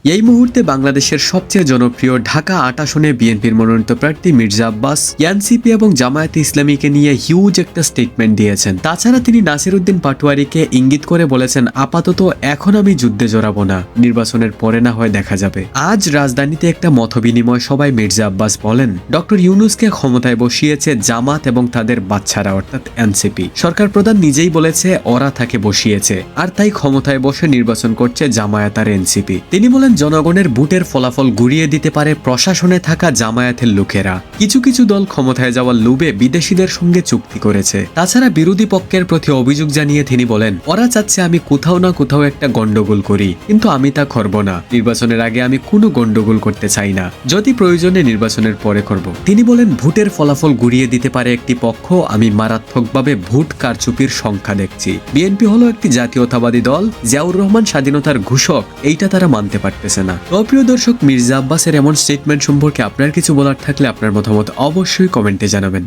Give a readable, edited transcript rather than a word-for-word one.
এই মুহূর্তে বাংলাদেশের সবচেয়ে জনপ্রিয় ঢাকা ৮ আসনে বিএনপির মনোনীত প্রার্থী মির্জা আব্বাস এনসিপি এবং জামায়াতে ইসলামীকে নিয়ে হিউজ একটা স্টেটমেন্ট দিয়েছেন। তাছাড়া তিনি নাসিরউদ্দিন পাটোয়ারিকে ইঙ্গিত করে বলেছেন, আপাতত এখন আমি যুদ্ধে জড়াবো না, নির্বাচনের পরে না হয় দেখা যাবে। আজ রাজধানীতে একটা মতবিনিময় সভায় মির্জা আব্বাস বলেন, ডক্টর ইউনূসকে ক্ষমতায় বসিয়েছে জামাত এবং তাদের বাচ্চারা অর্থাৎ এনসিপি। সরকার প্রধান নিজেই বলেছে ওরা তাকে বসিয়েছে, আর তাই ক্ষমতায় বসে নির্বাচন করছে জামায়াত আর এনসিপি। তিনি বলেন, জনগণের ভোটের ফলাফল ঘুরিয়ে দিতে পারে প্রশাসনে থাকা জামায়াতের লোকেরা। কিছু কিছু দল ক্ষমতায় যাওয়ার লোভে বিদেশিদের সঙ্গে চুক্তি করেছে। তাছাড়া বিরোধী পক্ষের প্রতি অভিযোগ জানিয়ে তিনি বলেন, ওরা চাচ্ছে আমি কোথাও না কোথাও একটা গন্ডগোল করি, কিন্তু আমি তা করব না। নির্বাচনের আগে আমি কোনো গন্ডগোল করতে চাই না, যদি প্রয়োজনে নির্বাচনের পরে করব। তিনি বলেন, ভোটের ফলাফল ঘুরিয়ে দিতে পারে একটি পক্ষ, আমি মারাত্মকভাবে ভোট কারচুপির সংখ্যা দেখছি। বিএনপি হলো একটি জাতীয়তাবাদী দল, জিয়াউর রহমান স্বাধীনতার ঘোষক, এইটা তারা মানতে পারতেছে না। তো প্রিয় দর্শক, মির্জা আব্বাসের এমন স্টেটমেন্ট সম্পর্কে আপনার কিছু বলার থাকলে আপনার মতামত অবশ্যই কমেন্টে জানাবেন।